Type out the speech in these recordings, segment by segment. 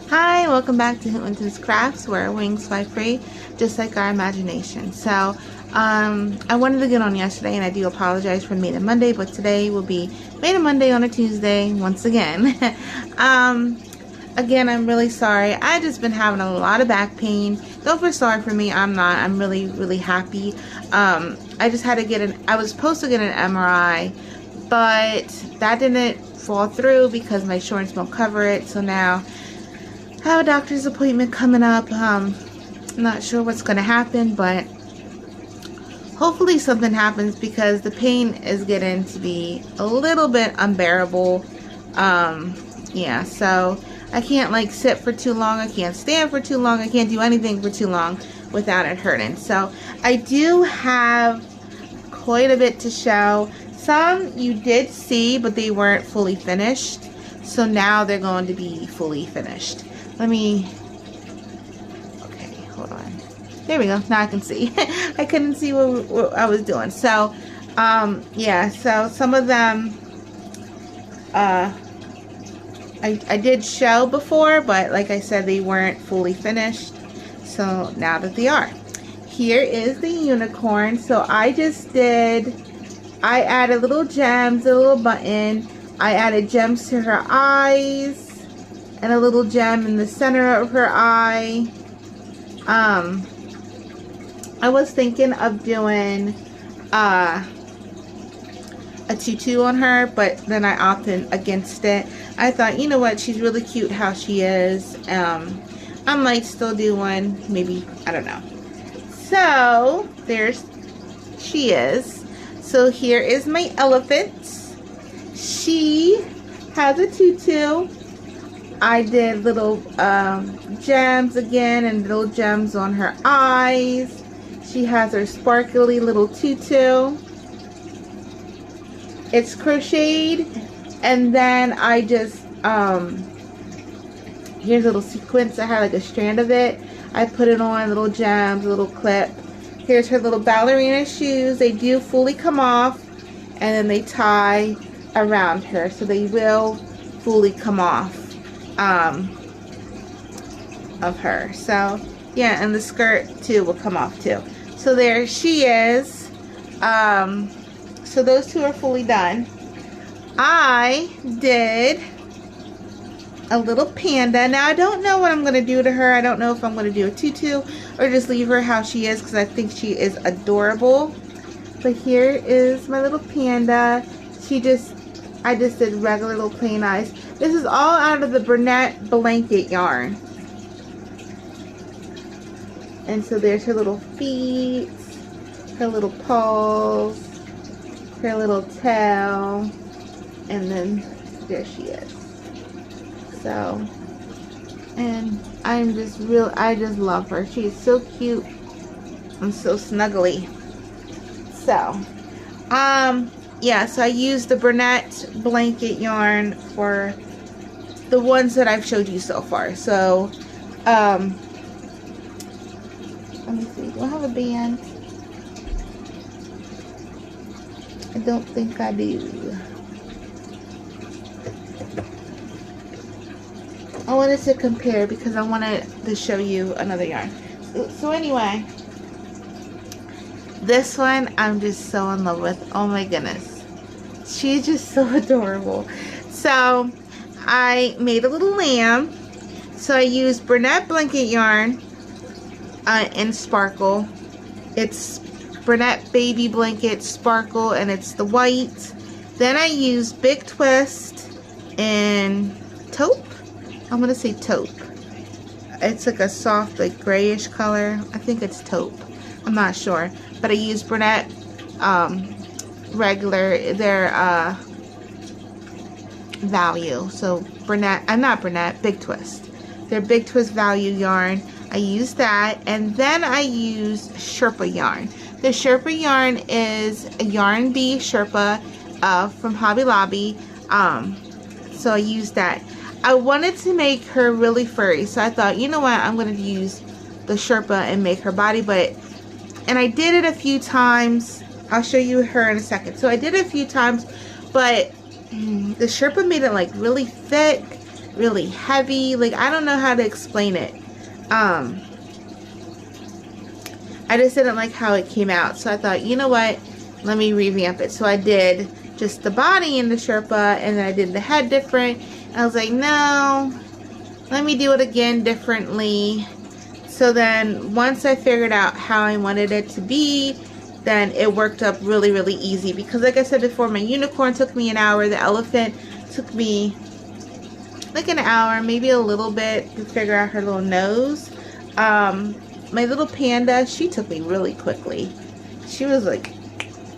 Hi, welcome back to Hinton's Crafts, where wings fly free, just like our imagination. I wanted to get on yesterday, and I do apologize for Made in Monday, but today will be Made in Monday on a Tuesday once again. Again, I'm really sorry. I just been having a lot of back pain. Don't feel sorry for me. I'm not. I'm really happy. I just had to get I was supposed to get an MRI, but that didn't fall through because my insurance won't cover it. So now I have a doctor's appointment coming up. I'm not sure what's going to happen, but hopefully something happens because the pain is getting to be a little bit unbearable. Yeah, so I can't like sit for too long. I can't stand for too long. I can't do anything for too long without it hurting. So I do have quite a bit to show. Some you did see, but they weren't fully finished. So now they're going to be fully finished. Okay, hold on. There we go. Now I can see. I couldn't see what I was doing. So, yeah, so some of them, I did show before, but like I said, they weren't fully finished. So now that they are. Here is the unicorn. So I added little gems, a little button. I added gems to her eyes and a little gem in the center of her eye. I was thinking of doing a tutu on her, but then I opted against it. I thought, you know what, she's really cute how she is. I might still do one, maybe, I don't know. So she is. So here is my elephant. She has a tutu. I did little gems again and little gems on her eyes. She has her sparkly little tutu. It's crocheted, and then I just here's a little sequence. I had like a strand of it. I put it on, little gems, a little clip. Here's her little ballerina shoes. They do fully come off, and then they tie around her, so they will fully come off of her. So yeah, and the skirt too will come off too. So there she is. So those two are fully done. I did a little panda. Now I don't know what I'm going to do to her. I don't know if I'm going to do a tutu or just leave her how she is, because I think she is adorable. But here is my little panda. I just did regular little plain eyes. This is all out of the Bernat blanket yarn. And so there's her little feet, her little paws, her little tail, and then there she is. So, and I just love her. She is so cute and so snuggly. So, yeah, so I used the Bernat blanket yarn for the ones that I've showed you so far. So, let me see, do I have a band? I don't think I do. I wanted to compare because I wanted to show you another yarn. So anyway, this one I'm just so in love with. Oh my goodness. She's just so adorable. So I made a little lamb. So I used Bernat blanket yarn in Sparkle. It's Bernat baby blanket Sparkle, and it's the white. Then I used Big Twist in taupe. I'm gonna say taupe. It's like a soft, like grayish color. I think it's taupe. I'm not sure, but I used Bernat regular, their value. So Bernat, Big Twist. Their Big Twist value yarn. I used that, and then I used Sherpa yarn. The Sherpa yarn is a Yarn Bee Sherpa from Hobby Lobby. So I used that. I wanted to make her really furry, so I thought, you know what, I'm going to use the Sherpa and make her body, and I did it a few times. I'll show you her in a second. So I did it a few times, but the Sherpa made it like really thick, really heavy. Like, I don't know how to explain it. I just didn't like how it came out. So I thought, you know what? Let me revamp it. So I did just the body in the Sherpa, and then I did the head different. And I was like, no, let me do it again differently. So then once I figured out how I wanted it to be, then it worked up really, really easy. Because like I said before, my unicorn took me an hour. The elephant took me like an hour, maybe a little bit, to figure out her little nose. My little panda, she took me really quickly. She was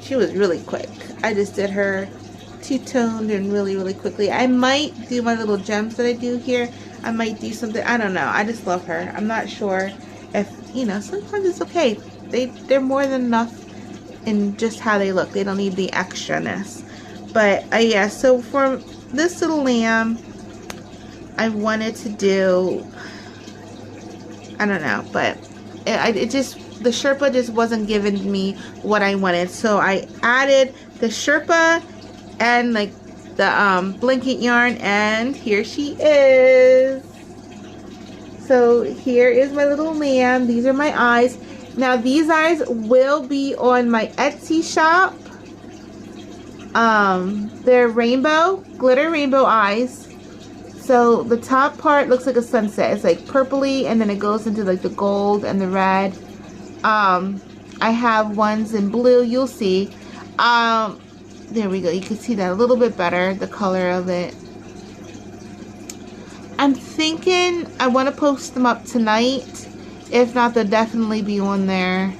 really quick. I just did her two-toned and really, really quickly. I might do my little gems that I do here. I might do something. I don't know. I just love her. I'm not sure if, you know, sometimes it's okay. They're more than enough in just how they look. They don't need the extraness. But yeah, so for this little lamb, I wanted to do, I don't know, but it just, the Sherpa just wasn't giving me what I wanted. So I added the Sherpa and like the blanket yarn, and here she is. So here is my little lamb. These are my eyes. Now these eyes will be on my Etsy shop. They're rainbow, glitter rainbow eyes. So the top part looks like a sunset. It's like purpley, and then it goes into like the gold and the red. I have ones in blue. You'll see. There we go. You can see that a little bit better, the color of it. I'm thinking I want to post them up tonight. If not, they'll definitely be on there.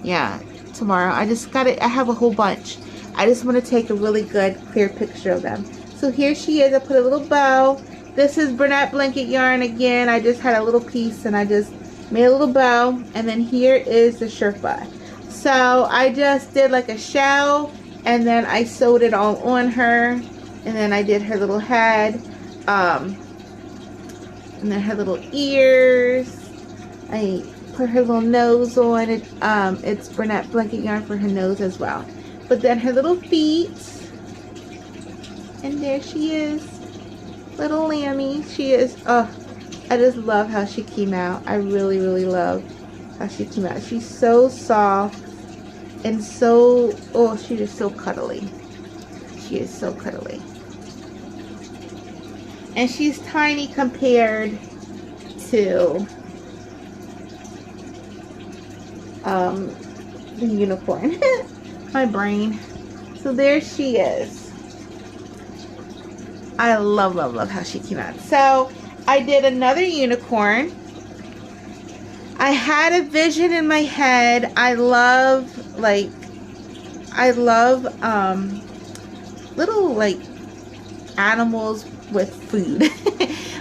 Yeah, tomorrow. I just got it. I have a whole bunch. I just want to take a really good, clear picture of them. So here she is. I put a little bow. This is Bernat blanket yarn again. I just had a little piece and I just made a little bow. And then here is the Sherpa. So I just did like a shell, and then I sewed it all on her, and then I did her little head, and then her little ears. I put her little nose on it. It's Bernat blanket yarn for her nose as well. But then her little feet, and there she is, little Lammy. She is, oh, I just love how she came out. I really, really love how she came out. She's so soft and so, oh, she's just so cuddly. She is so cuddly. And she's tiny compared to the unicorn. My brain. So there she is. I love, love, love how she came out. So I did another unicorn. I had a vision in my head. I love little like animals with food.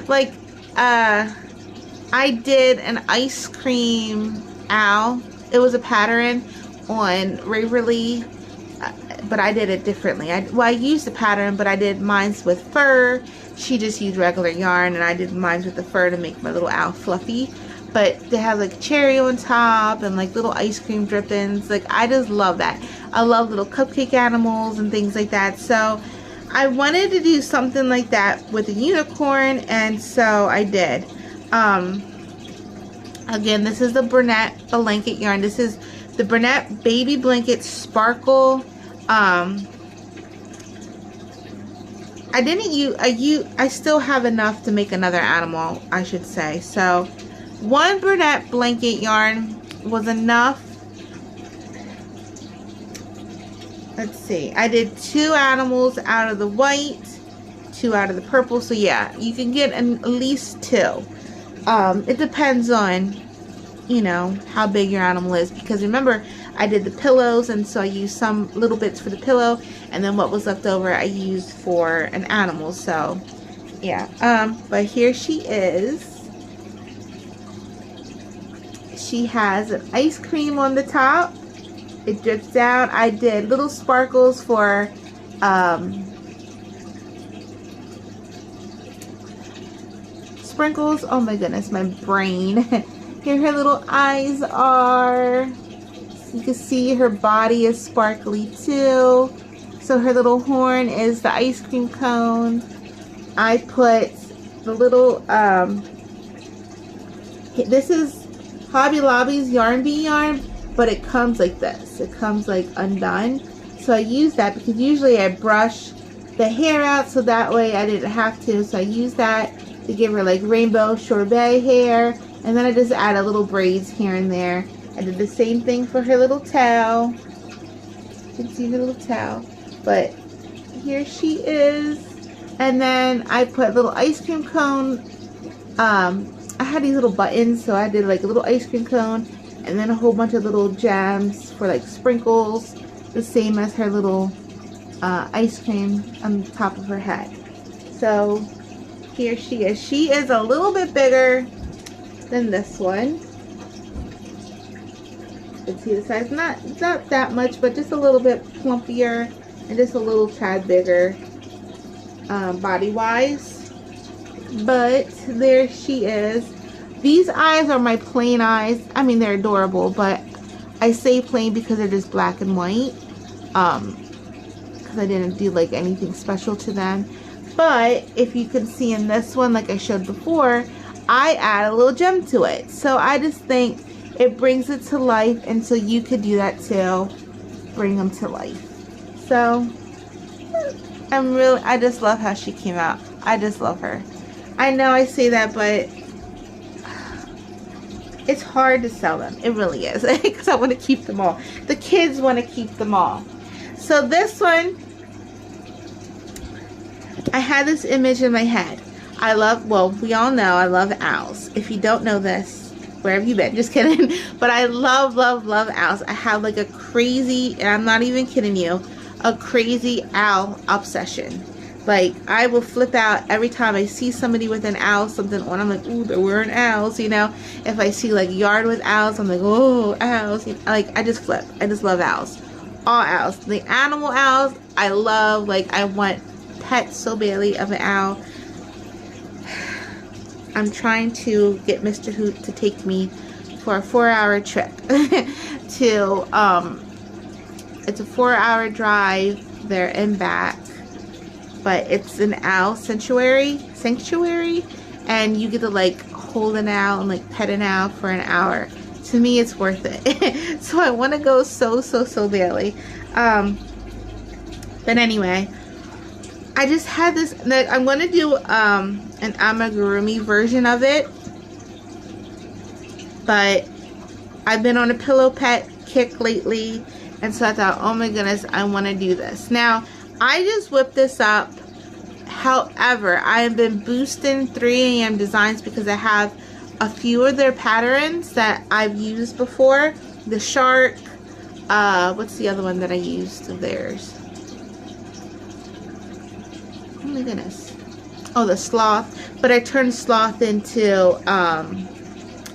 Like I did an ice cream owl. It was a pattern on Ravelry, but I did it differently. I used the pattern, but I did mine's with fur. She just used regular yarn, and I did mine's with the fur to make my little owl fluffy. But they have like cherry on top and like little ice cream drippings. Like, I just love that. I love little cupcake animals and things like that. So I wanted to do something like that with a unicorn, and so I did. Again, this is the Bernat blanket yarn. This is the Bernat Baby Blanket Sparkle. I still have enough to make another animal, I should say. So one Bernat blanket yarn was enough. Let's see. I did 2 animals out of the white, 2 out of the purple. So yeah, you can get at least 2. It depends on, you know, how big your animal is. Because remember, I did the pillows, and so I used some little bits for the pillow, and then what was left over I used for an animal. So yeah, but here she is. She has an ice cream on the top. It drips down. I did little sparkles for sprinkles. Oh my goodness, my brain. Here her little eyes are. You can see her body is sparkly too. So her little horn is the ice cream cone. I put the little, this is Hobby Lobby's Yarn Bee yarn, but it comes like this. It comes like undone. So I use that because usually I brush the hair out so that way I didn't have to. So I use that to give her like rainbow sorbet hair. And then I just add a little braids here and there. I did the same thing for her little tail. You can see her little tail. But here she is. And then I put a little ice cream cone. I had these little buttons, so I did like a little ice cream cone and then a whole bunch of little gems for like sprinkles, the same as her little ice cream on the top of her head. So here she is. She is a little bit bigger than this one. You can see the size, not that much, but just a little bit plumpier and just a little tad bigger body wise. But there she is. These eyes are my plain eyes. I mean, they're adorable, but I say plain because they're just black and white, because I didn't do like anything special to them. But if you can see in this one, like I showed before, I add a little gem to it. So I just think it brings it to life, and so you could do that too, bring them to life. So I just love how she came out. I just love her. I know I say that, but it's hard to sell them. It really is, because I want to keep them all. The kids want to keep them all. So this one, I had this image in my head. I love, well, we all know I love owls. If you don't know this, where have you been? Just kidding. But I love, love, love owls. I have like a crazy, and I'm not even kidding you, a crazy owl obsession. Like, I will flip out every time I see somebody with an owl, something on. I'm like, ooh, they're wearing owls, you know. If I see like yarn with owls, I'm like, oh, owls. You know, like, I just flip. I just love owls. All owls. The animal owls, I love. Like, I want pets so badly of an owl. I'm trying to get Mr. Hoot to take me for a 4-hour trip to, it's a 4-hour drive there and back. But it's an owl sanctuary, and you get to like hold an owl and like pet an owl for an hour. To me, it's worth it. So I want to go so badly. But anyway, I just had this. I'm going to do an amigurumi version of it, but I've been on a pillow pet kick lately, and so I thought, oh my goodness, I want to do this now. I just whipped this up. However, I have been boosting 3 AM Designs because I have a few of their patterns that I've used before. The shark. What's the other one that I used of theirs? Oh my goodness. Oh, the sloth. But I turned sloth into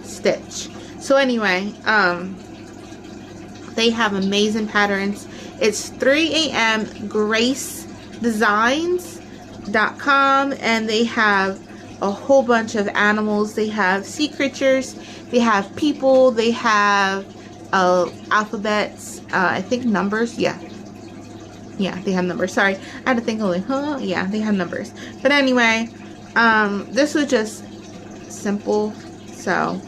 Stitch. So anyway, they have amazing patterns. It's 3 AM GraceDesigns.com, and they have a whole bunch of animals. They have sea creatures, they have people, they have alphabets, I think numbers. Yeah, they have numbers. Sorry, I had to think, like, huh? Yeah, they have numbers. But anyway, this was just simple, so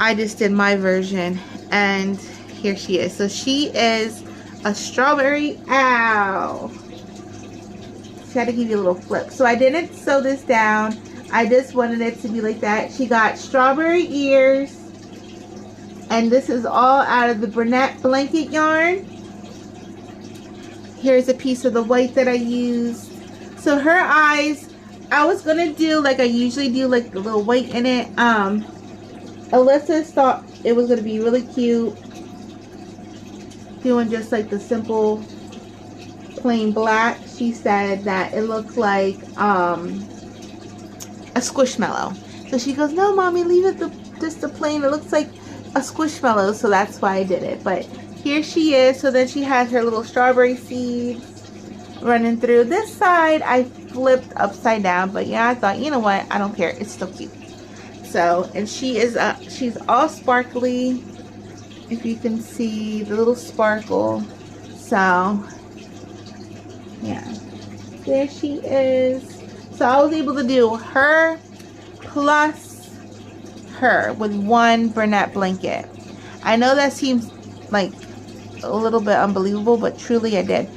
I just did my version, and here she is. So she is a strawberry owl. Try to give you a little flip. So I didn't sew this down. I just wanted it to be like that. She got strawberry ears, and this is all out of the Bernat blanket yarn. Here's a piece of the white that I used. So her eyes, I was gonna do like I usually do, like the little white in it. Alyssa thought it was gonna be really cute doing just like the simple plain black. She said that it looks like a Squishmallow. So she goes, no mommy, leave it just the plain, it looks like a Squishmallow. So that's why I did it. But here she is. So then she has her little strawberry seeds running through. This side I flipped upside down, but yeah, I thought, you know what, I don't care, it's still cute. So, and she is she's all sparkly, if you can see the little sparkle. So yeah, there she is. So So I was able to do her plus her with one Bernat blanket. I know that seems like a little bit unbelievable, but truly I did.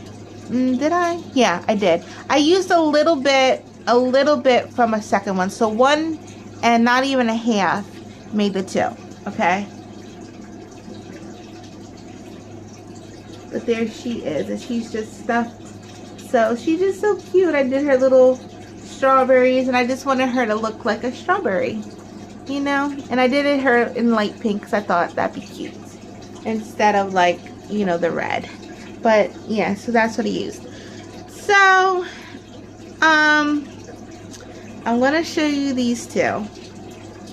Did I? Yeah, I did. I used a little bit from a second one. So one and not even a half made the two. Okay. But there she is, and she's just stuffed. So she's just so cute. I did her little strawberries, and I just wanted her to look like a strawberry, you know. And I did her in light pink because I thought that'd be cute instead of like, you know, the red. But yeah, so that's what I used. So I'm gonna show you these two,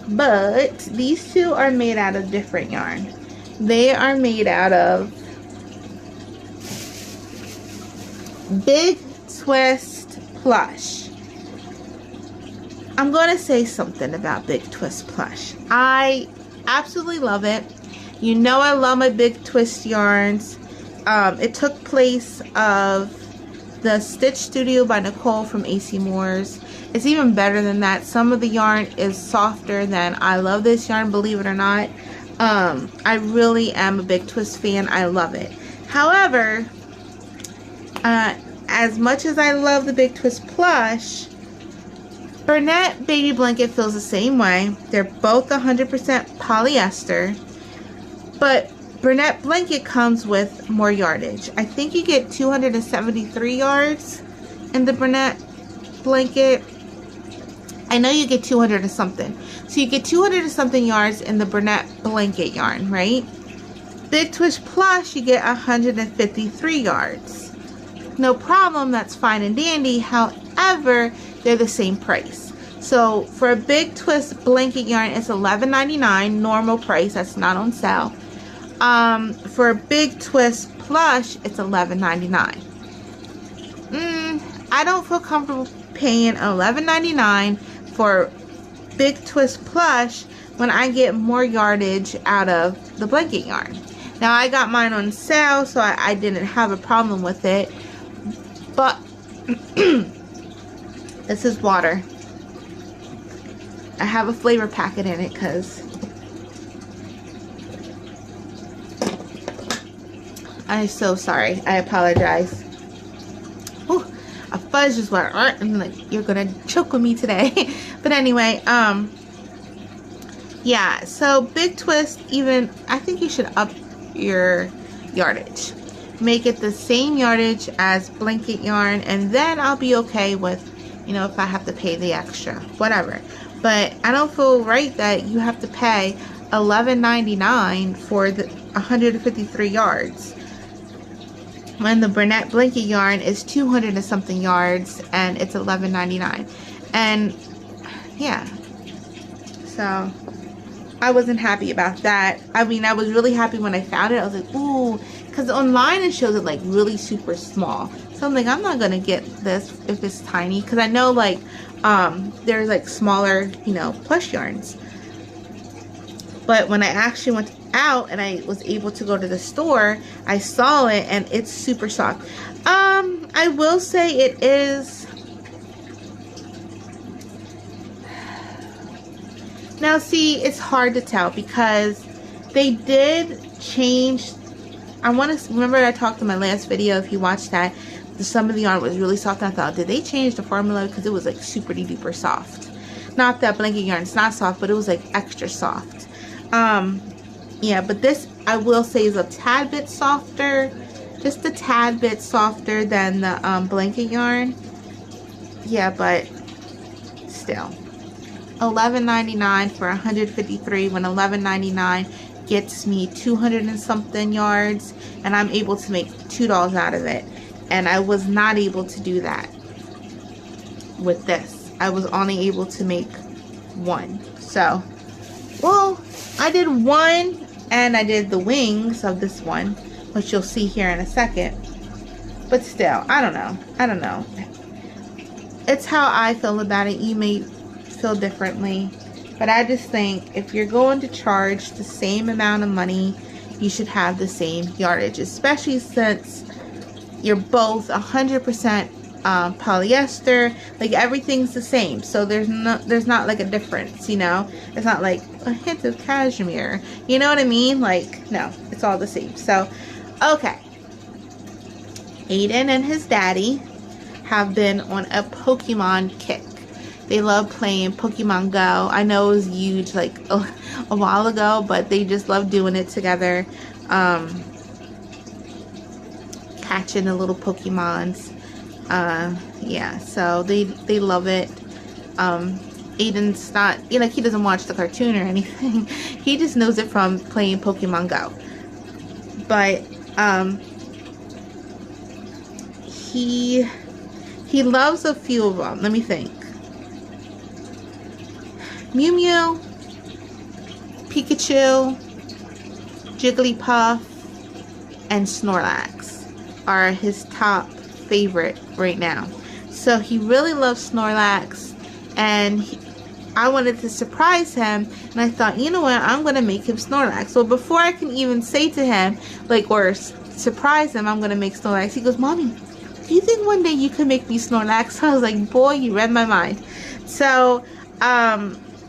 but these two are made out of different yarn. They are made out of Big Twist Plush. I'm going to say something about Big Twist Plush. I absolutely love it. You know I love my Big Twist yarns. It took place of the Stitch Studio by Nicole from AC Moore's. It's even better than that. Some of the yarn is softer than I love this yarn, believe it or not. I really am a Big Twist fan. I love it. However, as much as I love the Big Twist Plush, Bernat Baby Blanket feels the same way. They're both 100% polyester, but Bernat Blanket comes with more yardage. I think you get 273 yards in the Bernat Blanket. I know you get 200 and something. So you get 200 and something yards in the Bernat Blanket yarn, right? Big Twist Plush, you get 153 yards. No problem, that's fine and dandy. However, they're the same price. So for a Big Twist blanket yarn, it's $11.99 normal price. That's not on sale. For a Big Twist Plush, it's $11.99. I don't feel comfortable paying $11.99 for Big Twist Plush when I get more yardage out of the blanket yarn. Now I got mine on sale, so I didn't have a problem with it. But this is water. I have a flavor packet in it because I'm so sorry. I apologize. Ooh, a fuzz just went, and like, you're gonna choke with me today. But anyway, yeah. So Big Twist, even I think you should up your yardage. Make it the same yardage as blanket yarn, and then I'll be okay with, you know, if I have to pay the extra, whatever. But I don't feel right that you have to pay $11.99 for the 153 yards when the Bernat blanket yarn is 200 and something yards and it's $11.99. And yeah, so I wasn't happy about that. I mean, I was really happy when I found it. I was like, ooh, because online it shows it like really super small. So I'm like, I'm not gonna get this if it's tiny, because I know like there's like smaller, you know, plush yarns. But when I actually went out and I was able to go to the store, I saw it and it's super soft. I will say it is. Now see, it's hard to tell because they did change. I want to remember I talked in my last video, if you watched that, some of the yarn was really soft, and I thought, did they change the formula? Because it was like super duper soft. Not that blanket yarn is not soft, but it was like extra soft. Yeah, but this I will say is a tad bit softer, just a tad bit softer than the blanket yarn. Yeah, but still, $11.99 for 153 when $11.99 gets me 200 and something yards, and I'm able to make $2 out of it. And I was not able to do that with this. I was only able to make one. So, well, I did one, and I did the wings of this one, which you'll see here in a second. But still, I don't know. I don't know. It's how I feel about it. You may feel differently. But I just think if you're going to charge the same amount of money, you should have the same yardage, especially since you're both 100% polyester. Like everything's the same, so there's not like a difference, you know. It's not like a hint of cashmere, you know what I mean? Like, no, it's all the same. So okay, Aiden and his daddy have been on a Pokemon kick. They love playing Pokemon Go. I know it was huge like a while ago, but they just love doing it together, catching the little Pokemons. Yeah, so they love it. Aiden's not, you know, he doesn't watch the cartoon or anything. He just knows it from playing Pokemon Go. But he loves a few of them. Let me think. Mew Mew, Pikachu, Jigglypuff, and Snorlax are his top favorite right now. So he really loves Snorlax, and I wanted to surprise him, and I thought, you know what, I'm gonna make him Snorlax. So before I can even say to him, like, or surprise him, I'm gonna make Snorlax, he goes, Mommy, do you think one day you could make me Snorlax? I was like, boy, you read my mind. So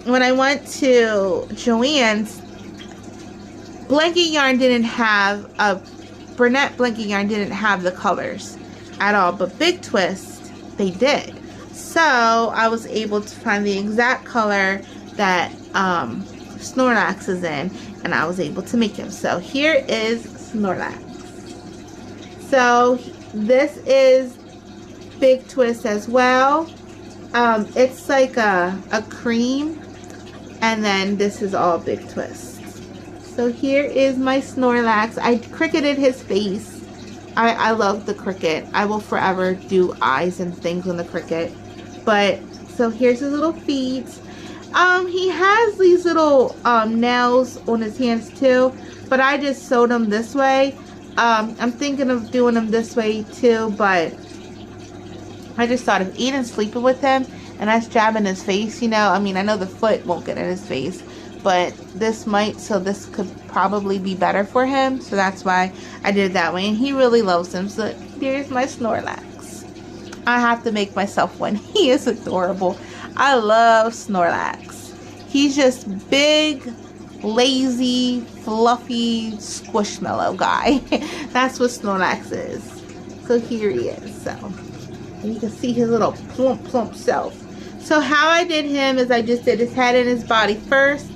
when I went to Joann's, Blanket Yarn didn't have Bernat Blanket Yarn didn't have the colors at all, but Big Twist, they did. So I was able to find the exact color that Snorlax is in, and I was able to make him. So here is Snorlax. So this is Big Twist as well. It's like a cream, and then this is all Big Twist. So here is my Snorlax. I cricketed his face. I love the cricket. I will forever do eyes and things on the cricket. But so here's his little feet. He has these little nails on his hands too, but I just sewed them this way. I'm thinking of doing them this way too, but I just thought of Eden sleeping with him and us jabbing his face, you know. I mean, I know the foot won't get in his face, but this might, so this could probably be better for him. So that's why I did it that way. And he really loves him. So here's my Snorlax. I have to make myself one. He is adorable. I love Snorlax. He's just big, lazy, fluffy, squishmallow guy. That's what Snorlax is. So here he is. So and you can see his little plump self. So how I did him is I just did his head and his body first.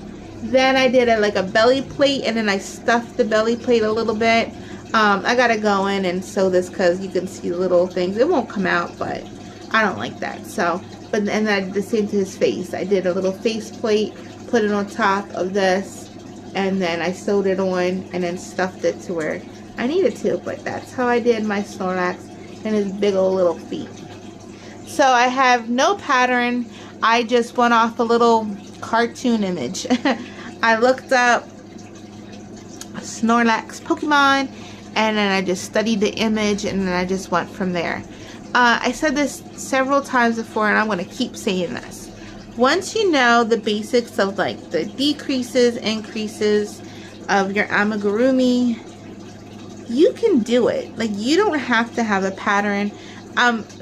Then I did like a belly plate, and then I stuffed the belly plate a little bit. I gotta go in and sew this because you can see the little things. It won't come out, but I don't like that. So, and I did the same to his face. I did a little face plate, put it on top of this, and then I sewed it on and then stuffed it to where I needed to. But that's how I did my Snorlax and his big old little feet. So I have no pattern. I just went off a little cartoon image. I looked up Snorlax Pokemon, and then I just studied the image, and then I just went from there. I said this several times before, and I'm going to keep saying this. Once you know the basics of like the decreases, increases of your amigurumi, you can do it. Like, you don't have to have a pattern.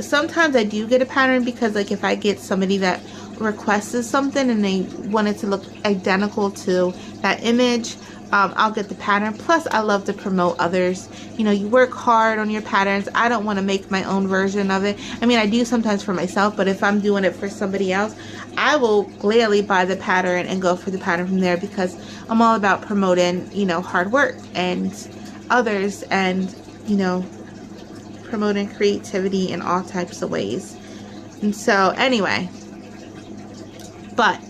Sometimes I do get a pattern because, like, if I get somebody that requests something and they want it to look identical to that image, I'll get the pattern. Plus, I love to promote others. You know, you work hard on your patterns. I don't want to make my own version of it. I mean, I do sometimes for myself, but if I'm doing it for somebody else, I will gladly buy the pattern and go for the pattern from there, because I'm all about promoting, you know, hard work and others, and, you know, promoting creativity in all types of ways. And so anyway, but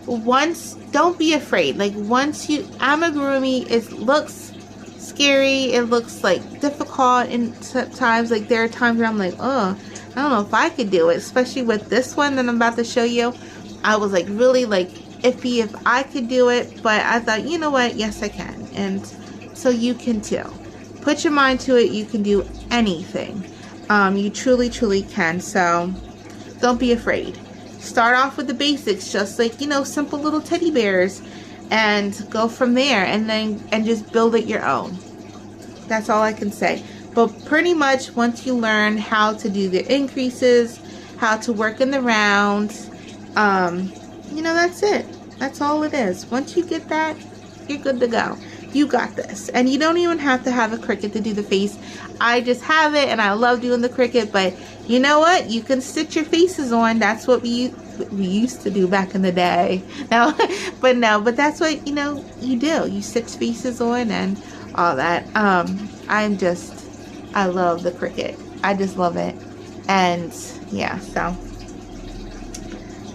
once, don't be afraid. Like, once you, amigurumi looks scary, it looks like difficult in times. Like, there are times where I'm like, oh, I don't know if I could do it, especially with this one that I'm about to show you. I was like really like iffy if I could do it, but I thought, you know what, yes I can. And so you can too. Put your mind to it. You can do anything. You truly can. So don't be afraid. Start off with the basics, just like, you know, simple little teddy bears, and go from there, and just build it your own. That's all I can say. But pretty much once you learn how to do the increases, how to work in the rounds, you know, that's it. That's all it is. Once you get that, you're good to go. You got this. And you don't even have to have a Cricut to do the face. I just have it and I love doing the Cricut, but you know what? You can stitch your faces on. That's what we used to do back in the day. No, but that's what, you know, you do. You stitch faces on and all that. I love the Cricut. I just love it. And yeah, so.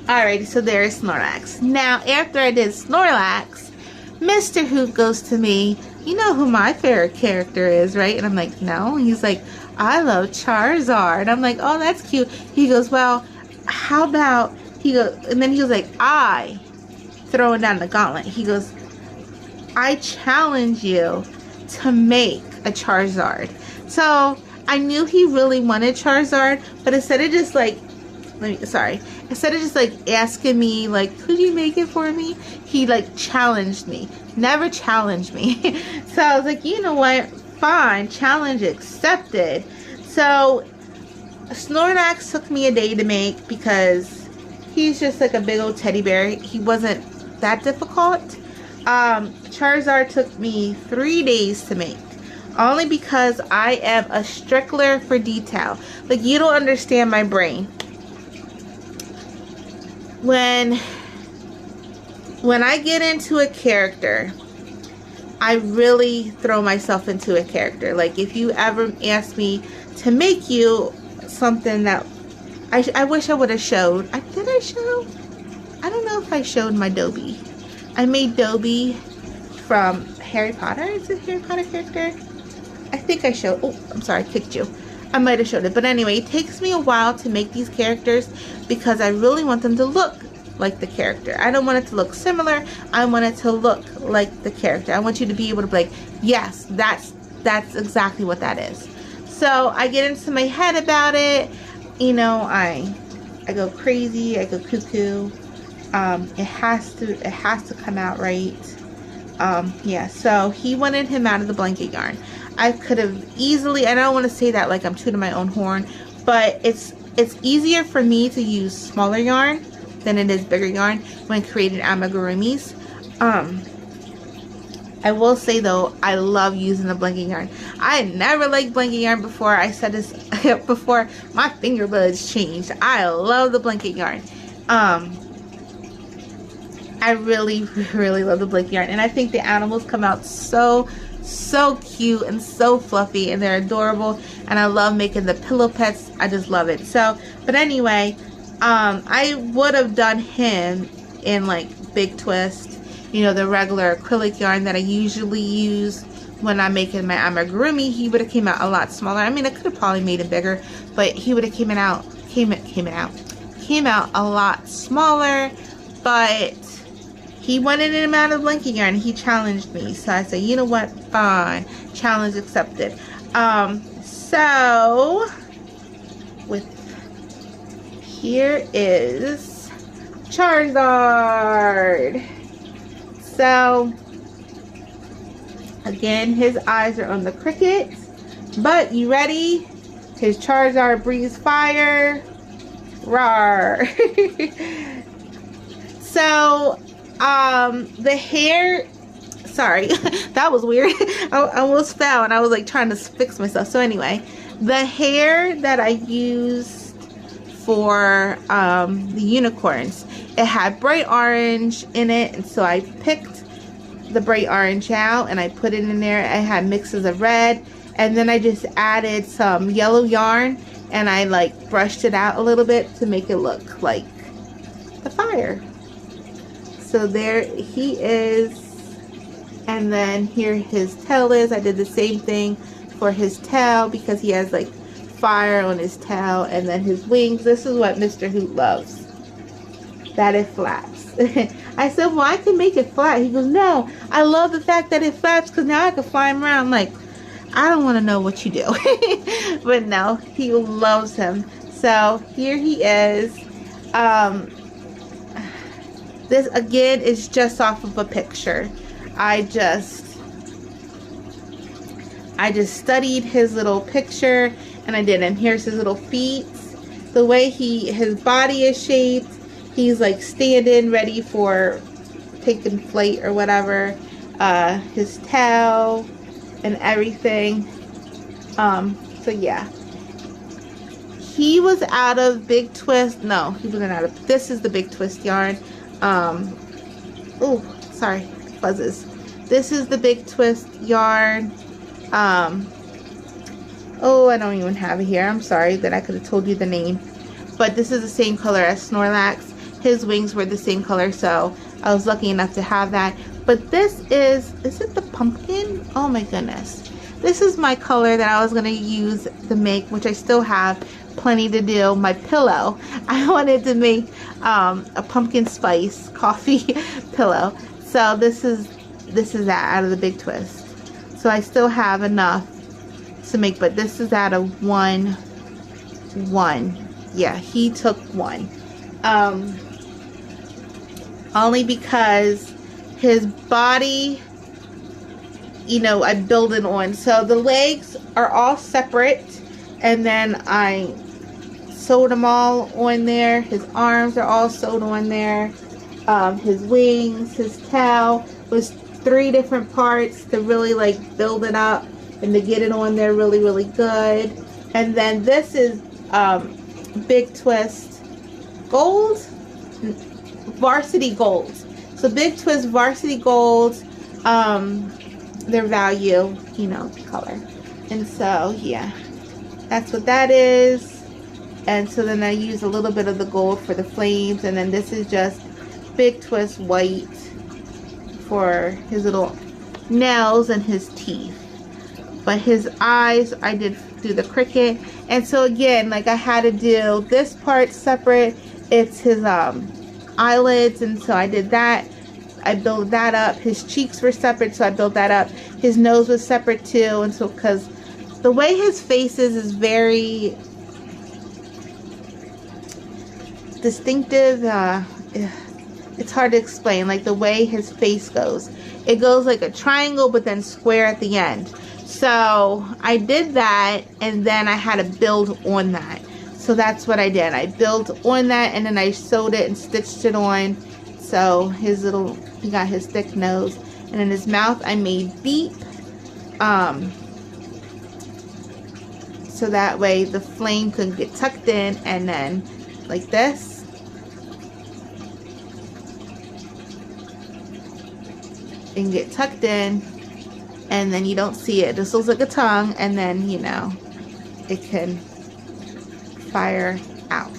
Alrighty, so there's Snorlax. Now, after I did Snorlax, Mr. Hoot goes to me, you know who my favorite character is, right? And I'm like, no. And he's like, I love Charizard. And I'm like, oh, that's cute. He goes, well, how about, and then he was like, I, throwing down the gauntlet. He goes, I challenge you to make a Charizard. So I knew he really wanted Charizard, but instead of just like, instead of just like asking me like, could you make it for me? He like challenged me. Never challenged me. So I was like, you know what? Fine, challenge accepted. So Snorlax took me a day to make because he's just like a big old teddy bear. He wasn't that difficult. Charizard took me 3 days to make. Only because I am a stickler for detail. Like, you don't understand my brain. When I get into a character, I really throw myself into a character. Like, if you ever ask me to make you something that I wish I would have showed. Did I show? I don't know if I showed my Dobby. I made Dobby from Harry Potter. Is it a Harry Potter character? I think I showed. Oh, I'm sorry, I kicked you. I might have showed it. But anyway, it takes me a while to make these characters because I really want them to look like the character. I don't want it to look similar. I want it to look like the character. I want you to be able to be like, yes, that's exactly what that is. So I get into my head about it. You know, I go crazy. I go cuckoo. It has to come out right. Yeah. So he wanted him out of the blanket yarn. I could have easily, I don't want to say that like I'm tooting my own horn, but it's easier for me to use smaller yarn than it is bigger yarn when creating amigurumis. I will say though, I love using the blanket yarn. I never liked blanket yarn before. I said this before my finger buds changed. I love the blanket yarn. I really, really love the blanket yarn, and I think the animals come out so cute and so fluffy, and they're adorable, and I love making the pillow pets. I just love it. So, but anyway, I would have done him in like Big Twist, you know, the regular acrylic yarn that I usually use when I'm making my amigurumi. He would have came out a lot smaller. I mean, I could have probably made it bigger, but he would have came out a lot smaller. But he wanted him out of blanket yarn. He challenged me. So I said, you know what? Fine. Challenge accepted. So here is Charizard. So again, his eyes are on the Cricut. But you ready? His Charizard breathes fire. Rawr. So the hair, sorry, that was weird. I almost fell and I was like trying to fix myself. So anyway, the hair that I used for the unicorns, it had bright orange in it, and so I picked the bright orange out and I put it in there. I had mixes of red, and then I just added some yellow yarn and I like brushed it out a little bit to make it look like the fire. So there he is, and then here his tail is. I did the same thing for his tail because he has like fire on his tail, and then his wings. This is what Mr. Hoot loves, that it flaps. I said, well, I can make it flat. He goes, no, I love the fact that it flaps because now I can fly him around. I'm like, I don't want to know what you do. But no, he loves him. So here he is. This again is just off of a picture. I just I just studied his little picture and I did. And here's his little feet. The way his body is shaped. He's like standing ready for taking flight or whatever. His tail and everything. So yeah. He was out of Big Twist. No, he wasn't out of. This is the Big Twist yarn. Oh, sorry, buzzes. This is the Big Twist yarn. Oh, I don't even have it here. I'm sorry that I could have told you the name. But this is the same color as Snorlax. His wings were the same color, so I was lucky enough to have that. But this is it the pumpkin? Oh my goodness. This is my color that I was going to use to make, which I still have plenty to do, my pillow. I wanted to make a pumpkin spice coffee pillow. So this is that out of the Big Twist. So I still have enough to make, but this is out of one. Yeah, he took one. Only because his body, you know, I build it on. So the legs are all separate, and then I sewed them all on there. His arms are all sewed on there. His wings, his tail was 3 different parts to really like build it up and to get it on there really, really good. And then this is Big Twist Gold, Varsity Gold. So Big Twist Varsity Gold, their value, you know, color. And so yeah, that's what that is. And so then I use a little bit of the gold for the flames, and then this is just Big Twist white for his little nails and his teeth. But his eyes, I did do the cricket. And so again, like I had to do this part separate. It's his eyelids, and so I did that. I built that up. His cheeks were separate, so I built that up. His nose was separate too, and so because the way his face is very distinctive. It's hard to explain, like the way his face goes. It goes like a triangle, but then square at the end. So I did that, and then I had to build on that. So that's what I did. I built on that, and then I sewed it and stitched it on. So he got his thick nose, and in his mouth I made beep. So that way the flame could get tucked in, and then like this. And get tucked in, and then you don't see it. This looks like a tongue, and then, you know, it can fire out.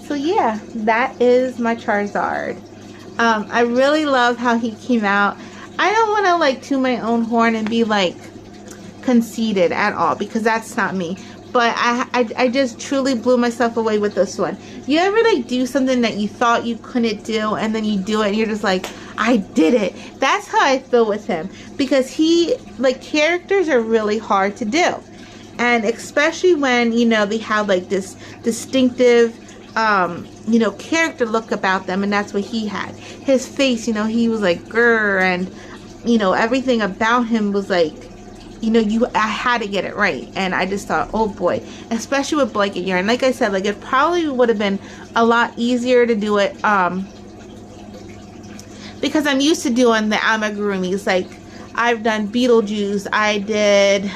So yeah, that is my Charizard. I really love how he came out. I don't want to like toot my own horn and be like conceited at all, because that's not me. But I just truly blew myself away with this one. You ever like do something that you thought you couldn't do, and then you do it and you're just like, I did it. That's how I feel with him, because he, like, characters are really hard to do. And especially when, you know, they have like this distinctive, you know, character look about them, and that's what he had. His face, you know, he was like grr, and, you know, everything about him was like, you know, I had to get it right. And I just thought, oh boy, especially with blanket yarn. Like I said, like it probably would have been a lot easier to do it, because I'm used to doing the amigurumis. Like I've done Beetlejuice, I did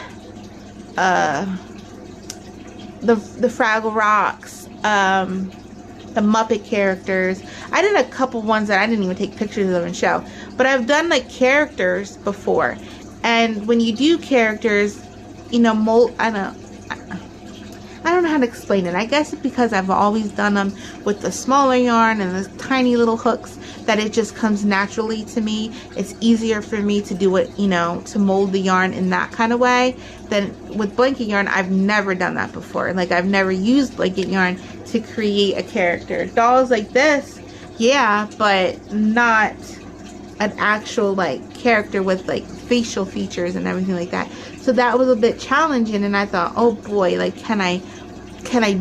the Fraggle Rocks, the Muppet characters. I did a couple ones that I didn't even take pictures of them and show, but I've done like characters before. And when you do characters, you know, I don't know how to explain it. I guess it's because I've always done them with the smaller yarn and the tiny little hooks, that it just comes naturally to me. It's easier for me to do it, you know, to mold the yarn in that kind of way than with blanket yarn. I've never done that before. Like I've never used blanket yarn to create a character. Dolls like this, yeah, but not an actual like character with like facial features and everything like that. So that was a bit challenging, and I thought, oh boy, like can I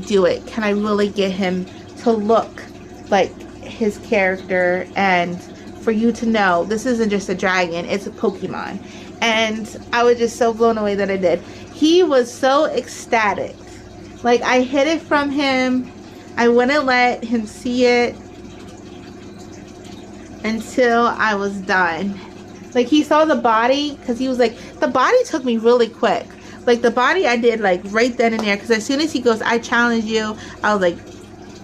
do it? Can I really get him to look like his character and for you to know this isn't just a dragon, it's a Pokemon. And I was just so blown away that I did. He was so ecstatic. Like, I hid it from him. I wouldn't let him see it until I was done. Like, he saw the body, because he was like, the body took me really quick. Like, the body I did, like, right then and there. Because as soon as he goes, I challenge you, I was like,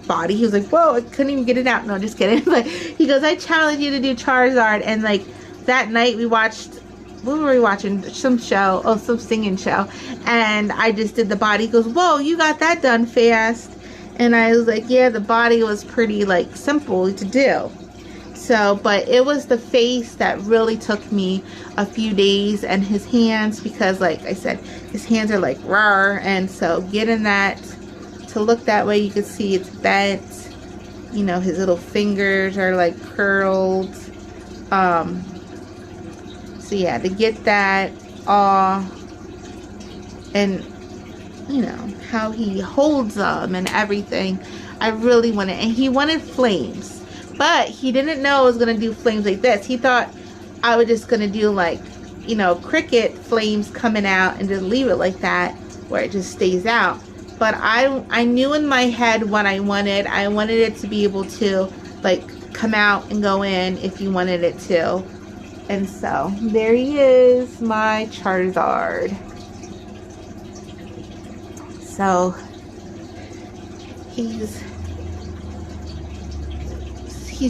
body. He was like, whoa, I couldn't even get it out. No, just kidding. Like, he goes, I challenge you to do Charizard. And, like, that night we watched, what were we watching? Some show. Oh, some singing show. And I just did the body. He goes, whoa, you got that done fast. And I was like, yeah, the body was pretty, like, simple to do. So, but it was the face that really took me a few days, and his hands, because like I said, his hands are like raw, and so getting that to look that way, you can see it's bent, you know, his little fingers are like curled. So yeah, to get that all, and you know, how he holds them and everything, I really wanted, and he wanted flames. But he didn't know I was going to do flames like this. He thought I was just going to do like, you know, cricket flames coming out and just leave it like that where it just stays out. But I knew in my head what I wanted. I wanted it to be able to like come out and go in if you wanted it to. And so there he is, my Charizard. So he's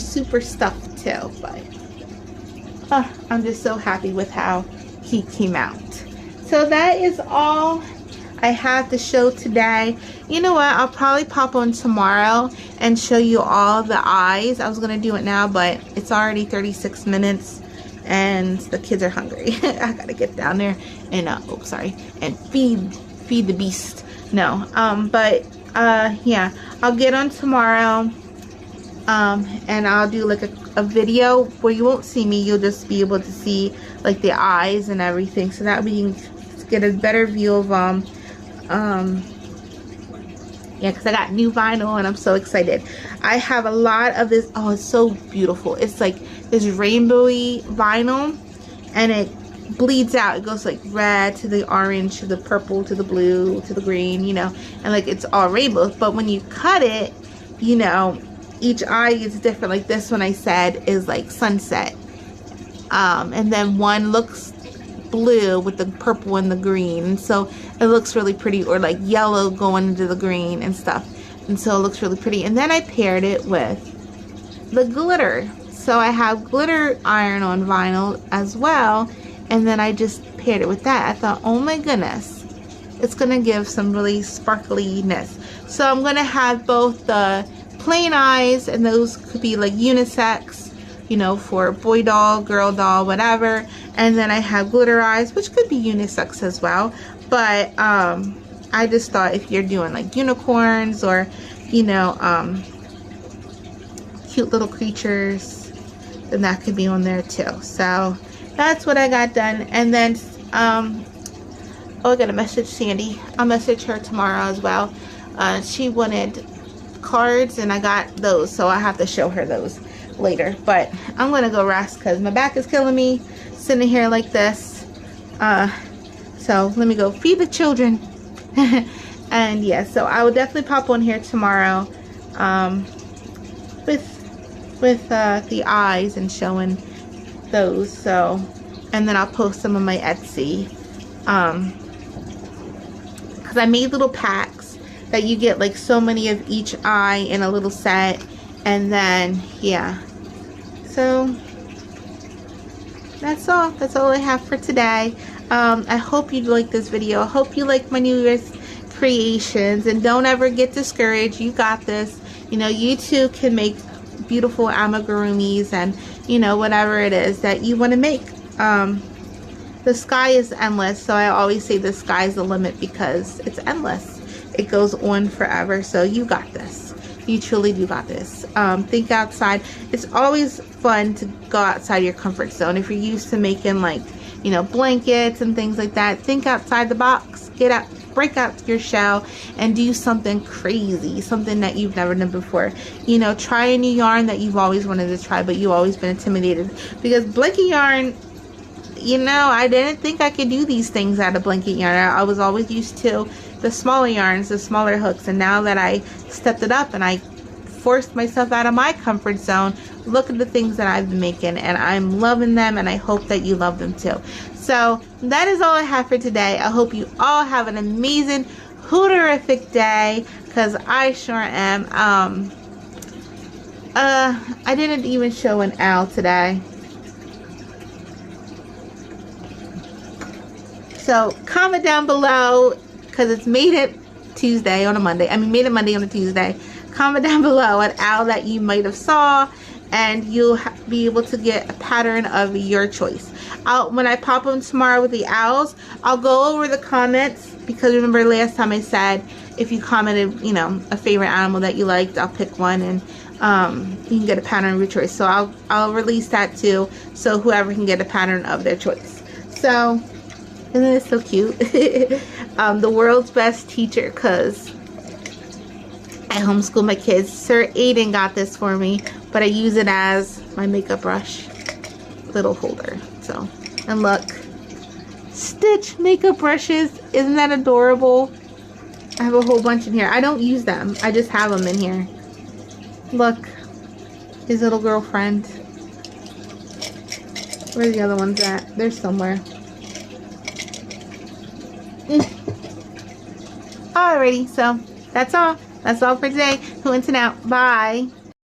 super stuffed too, but I'm just so happy with how he came out. So that is all I have to show today. You know what, I'll probably pop on tomorrow and show you all the eyes. I was gonna do it now, but it's already 36 minutes and the kids are hungry. I gotta get down there and and feed the beast. No, yeah, I'll get on tomorrow. And I'll do like a video where you won't see me, you'll just be able to see like the eyes and everything, so that we can get a better view of them. Yeah, because I got new vinyl and I'm so excited. I have a lot of this. Oh, it's so beautiful. It's like this rainbowy vinyl, and it bleeds out. It goes like red to the orange to the purple to the blue to the green, you know, and like it's all rainbows. But when you cut it, you know, each eye is different. Like this one I said is like sunset, and then one looks blue with the purple and the green, and so it looks really pretty, or like yellow going into the green and stuff, and so it looks really pretty. And then I paired it with the glitter, so I have glitter iron on vinyl as well, and then I just paired it with that. I thought, oh my goodness, it's gonna give some really sparkliness. So I'm gonna have both the plain eyes, and those could be like unisex, you know, for boy doll, girl doll, whatever. And then I have glitter eyes, which could be unisex as well. But I just thought if you're doing like unicorns or, you know, cute little creatures, then that could be on there too. So that's what I got done. And then oh, I gotta message Sandy. I'll message her tomorrow as well. She wanted cards and I got those, so I have to show her those later. But I'm gonna go rest because my back is killing me sitting here like this. So let me go feed the children. And yeah, so I will definitely pop on here tomorrow with the eyes and showing those. So, and then I'll post some of my Etsy, because I made little packs that you get like so many of each eye in a little set. And then yeah, so that's all I have for today. I hope you like this video. I hope you like my New Year's creations, and don't ever get discouraged. You got this. You know, you too can make beautiful amigurumis and, you know, whatever it is that you want to make. The sky is endless, so I always say the sky's the limit because it's endless. It goes on forever. So you got this. You truly do got this. Think outside. It's always fun to go outside your comfort zone. If you're used to making like, you know, blankets and things like that, think outside the box. Get out. break out your shell and do something crazy, something that you've never done before. You know, try a new yarn that you've always wanted to try, but you've always been intimidated. Because blanket yarn, you know, I didn't think I could do these things out of blanket yarn. I was always used to the smaller yarns, the smaller hooks, and now that I stepped it up and I forced myself out of my comfort zone, look at the things that I've been making, and I'm loving them, and I hope that you love them too. So that is all I have for today. I hope you all have an amazing hooterific day, because I sure am. I didn't even show an owl today. So comment down below, because it's made it Tuesday on a Monday. I mean, made it Monday on a Tuesday. Comment down below an owl that you might have saw, and you'll be able to get a pattern of your choice. When I pop them tomorrow with the owls, I'll go over the comments, because remember last time I said if you commented, you know, a favorite animal that you liked, I'll pick one, and you can get a pattern of your choice. So I'll release that too, so whoever can get a pattern of their choice. So isn't it so cute? The world's best teacher, because I homeschool my kids. Sir Aiden got this for me, but I use it as my makeup brush little holder. So, and look, Stitch makeup brushes. Isn't that adorable? I have a whole bunch in here. I don't use them. I just have them in here. Look, his little girlfriend. Where's the other ones at? They're somewhere. Alrighty, so that's all. That's all for today. Hootin' out. Bye.